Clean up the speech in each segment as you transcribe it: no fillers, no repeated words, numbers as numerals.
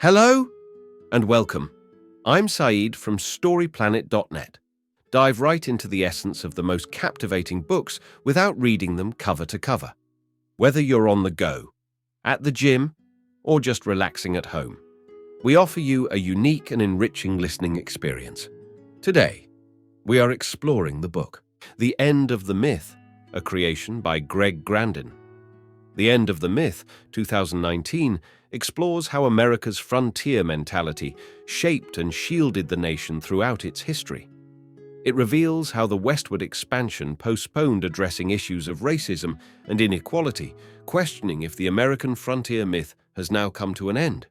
Hello and welcome. I'm Saeed from StoryPlanet.net. Dive right into the essence of the most captivating books without reading them cover to cover. Whether you're on the go, at the gym, or just relaxing at home, we offer you a unique and enriching listening experience. Today, we are exploring the book, The End of the Myth, a creation by Grandin. The End of the Myth, 2019, explores how America's frontier mentality shaped and shielded the nation throughout its history. It reveals how the westward expansion postponed addressing issues of racism and inequality, questioning if the American frontier myth has now come to an end.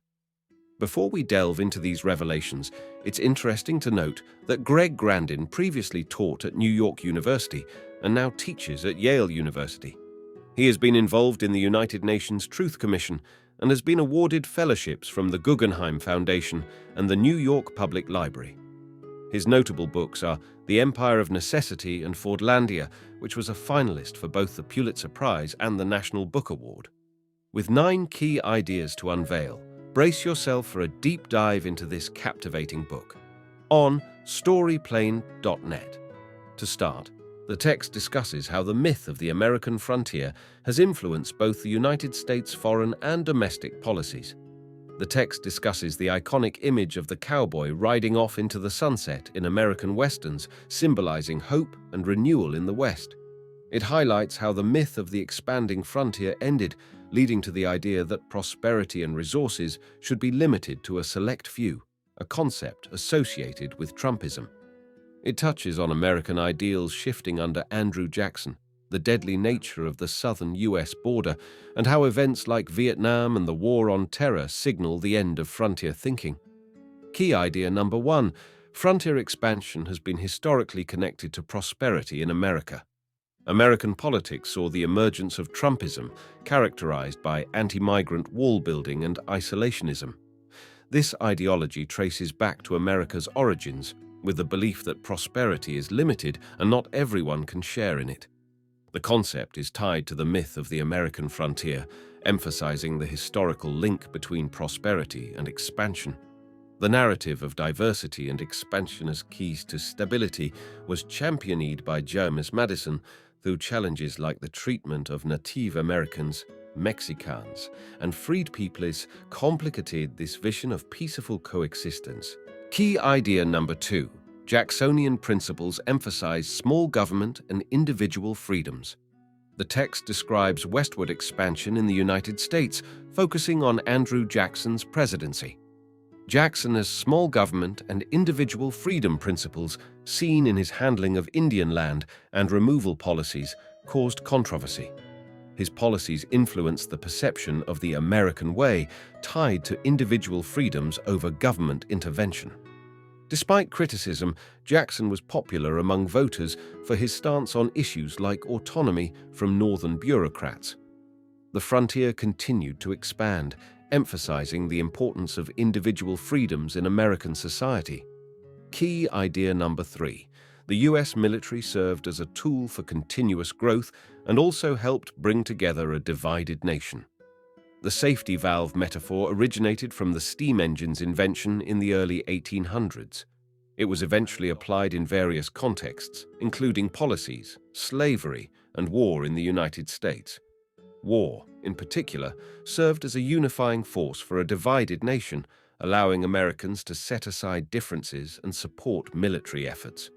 Before we delve into these revelations, it's interesting to note that Grandin previously taught at New York University and now teaches at Yale University. He has been involved in the United Nations Truth Commission and has been awarded fellowships from the Guggenheim Foundation and the New York Public Library. His notable books are The Empire of Necessity and Fordlandia, which was a finalist for both the Pulitzer Prize and the National Book Award. With 9 key ideas to unveil, brace yourself for a deep dive into this captivating book on StoryPlanet.net. To start, the text discusses how the myth of the American frontier has influenced both the United States' foreign and domestic policies. The text discusses the iconic image of the cowboy riding off into the sunset in American westerns, symbolizing hope and renewal in the West. It highlights how the myth of the expanding frontier ended, leading to the idea that prosperity and resources should be limited to a select few, a concept associated with Trumpism. It touches on American ideals shifting under Andrew Jackson, the deadly nature of the southern U.S. border, and how events like Vietnam and the War on Terror signal the end of frontier thinking. Key idea number 1, frontier expansion has been historically connected to prosperity in America. American politics saw the emergence of Trumpism, characterized by anti-migrant wall building and isolationism. This ideology traces back to America's origins, with the belief that prosperity is limited and not everyone can share in it. The concept is tied to the myth of the American frontier, emphasizing the historical link between prosperity and expansion. The narrative of diversity and expansion as keys to stability was championed by James Madison through challenges like the treatment of Native Americans, Mexicans, and freed peoples complicated this vision of peaceful coexistence. Key idea number 2, Jacksonian principles emphasize small government and individual freedoms. The text describes westward expansion in the United States, focusing on Andrew Jackson's presidency. Jackson's small government and individual freedom principles, seen in his handling of Indian land and removal policies, caused controversy. His policies influenced the perception of the American way, tied to individual freedoms over government intervention. Despite criticism, Jackson was popular among voters for his stance on issues like autonomy from northern bureaucrats. The frontier continued to expand, emphasizing the importance of individual freedoms in American society. Key idea number 3, the U.S. military served as a tool for continuous growth and also helped bring together a divided nation. The safety valve metaphor originated from the steam engine's invention in the early 1800s. It was eventually applied in various contexts, including policies, slavery, and war in the United States. War, in particular, served as a unifying force for a divided nation, allowing Americans to set aside differences and support military efforts.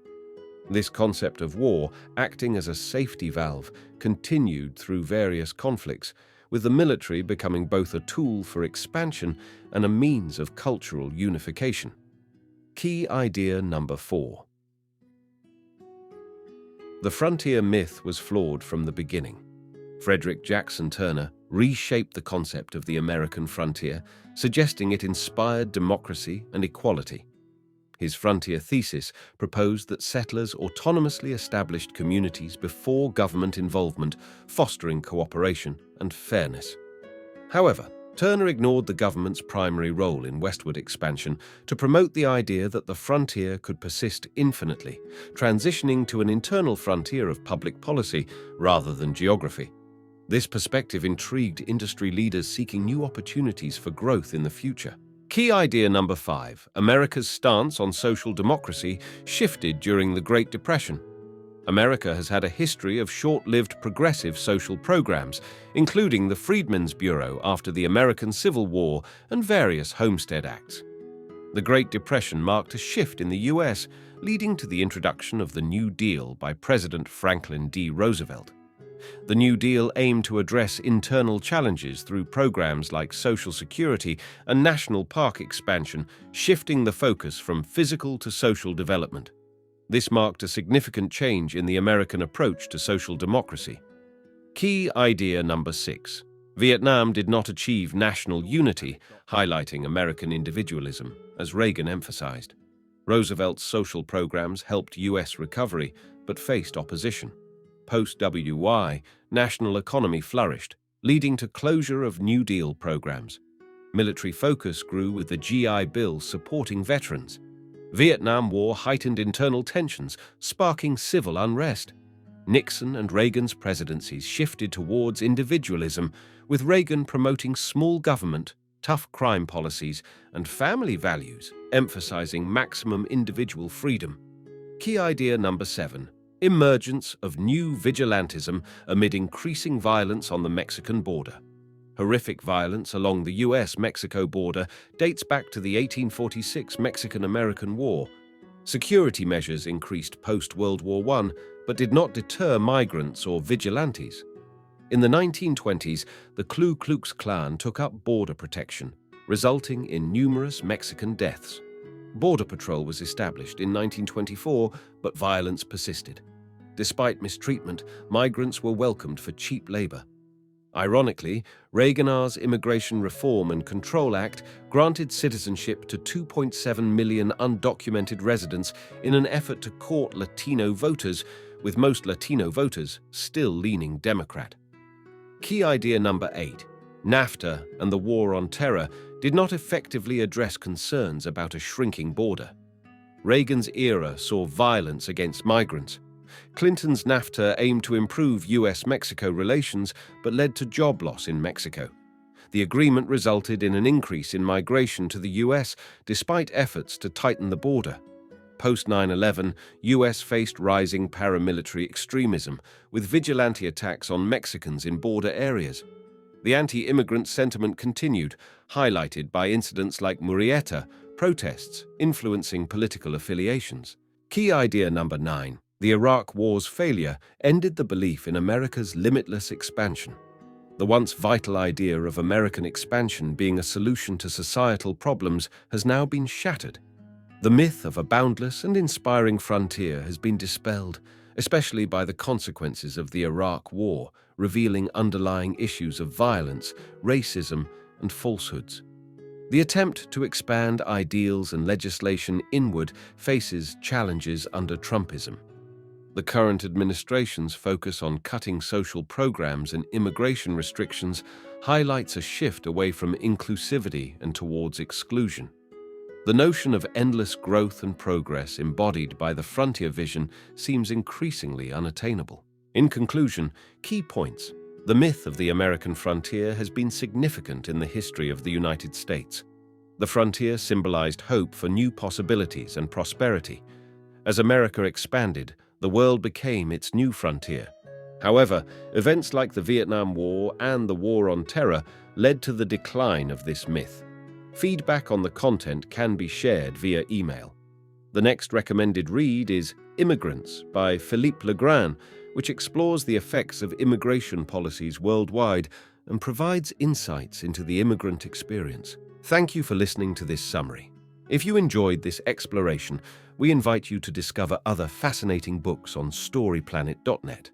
This concept of war, acting as a safety valve, continued through various conflicts, with the military becoming both a tool for expansion and a means of cultural unification. Key idea number 4. The frontier myth was flawed from the beginning. Frederick Jackson Turner reshaped the concept of the American frontier, suggesting it inspired democracy and equality. His frontier thesis proposed that settlers autonomously established communities before government involvement, fostering cooperation and fairness. However, Turner ignored the government's primary role in westward expansion to promote the idea that the frontier could persist infinitely, transitioning to an internal frontier of public policy rather than geography. This perspective intrigued industry leaders seeking new opportunities for growth in the future. Key idea number 5. America's stance on social democracy shifted during the Great Depression. America has had a history of short-lived progressive social programs, including the Freedmen's Bureau after the American Civil War and various Homestead Acts. The Great Depression marked a shift in the U.S., leading to the introduction of the New Deal by President Franklin D. Roosevelt. The New Deal aimed to address internal challenges through programs like Social Security and national park expansion, shifting the focus from physical to social development. This marked a significant change in the American approach to social democracy. Key idea number 6. Vietnam did not achieve national unity, highlighting American individualism, as Reagan emphasized. Roosevelt's social programs helped U.S. recovery, but faced opposition. Post-WY, national economy flourished, leading to closure of New Deal programs. Military focus grew with the GI Bill supporting veterans. Vietnam War heightened internal tensions, sparking civil unrest. Nixon and Reagan's presidencies shifted towards individualism, with Reagan promoting small government, tough crime policies, and family values, emphasizing maximum individual freedom. Key idea number 7. Emergence of new vigilantism amid increasing violence on the Mexican border. Horrific violence along the U.S.-Mexico border dates back to the 1846 Mexican-American War. Security measures increased post-World War I, but did not deter migrants or vigilantes. In the 1920s, the Ku Klux Klan took up border protection, resulting in numerous Mexican deaths. Border Patrol was established in 1924, but violence persisted. Despite mistreatment, migrants were welcomed for cheap labor. Ironically, Reagan's Immigration Reform and Control Act granted citizenship to 2.7 million undocumented residents in an effort to court Latino voters, with most Latino voters still leaning Democrat. Key idea number 8. NAFTA and the War on Terror did not effectively address concerns about a shrinking border. Reagan's era saw violence against migrants. Clinton's NAFTA aimed to improve U.S.-Mexico relations but led to job loss in Mexico. The agreement resulted in an increase in migration to the U.S. despite efforts to tighten the border. Post 9/11, U.S. faced rising paramilitary extremism, with vigilante attacks on Mexicans in border areas. The anti-immigrant sentiment continued, highlighted by incidents like Murrieta protests influencing political affiliations. Key idea number 9. The Iraq War's failure ended the belief in America's limitless expansion. The once vital idea of American expansion being a solution to societal problems has now been shattered. The myth of a boundless and inspiring frontier has been dispelled, especially by the consequences of the Iraq War, revealing underlying issues of violence, racism, and falsehoods. The attempt to expand ideals and legislation inward faces challenges under Trumpism. The current administration's focus on cutting social programs and immigration restrictions highlights a shift away from inclusivity and towards exclusion. The notion of endless growth and progress embodied by the frontier vision seems increasingly unattainable. In conclusion, key points. The myth of the American frontier has been significant in the history of the United States. The frontier symbolized hope for new possibilities and prosperity. As America expanded, the world became its new frontier. However, events like the Vietnam War and the War on Terror led to the decline of this myth. Feedback on the content can be shared via email. The next recommended read is Immigrants by Philippe Legrand, which explores the effects of immigration policies worldwide and provides insights into the immigrant experience. Thank you for listening to this summary. If you enjoyed this exploration, we invite you to discover other fascinating books on storyplanet.net.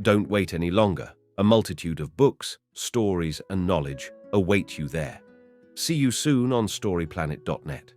Don't wait any longer. A multitude of books, stories, and knowledge await you there. See you soon on storyplanet.net.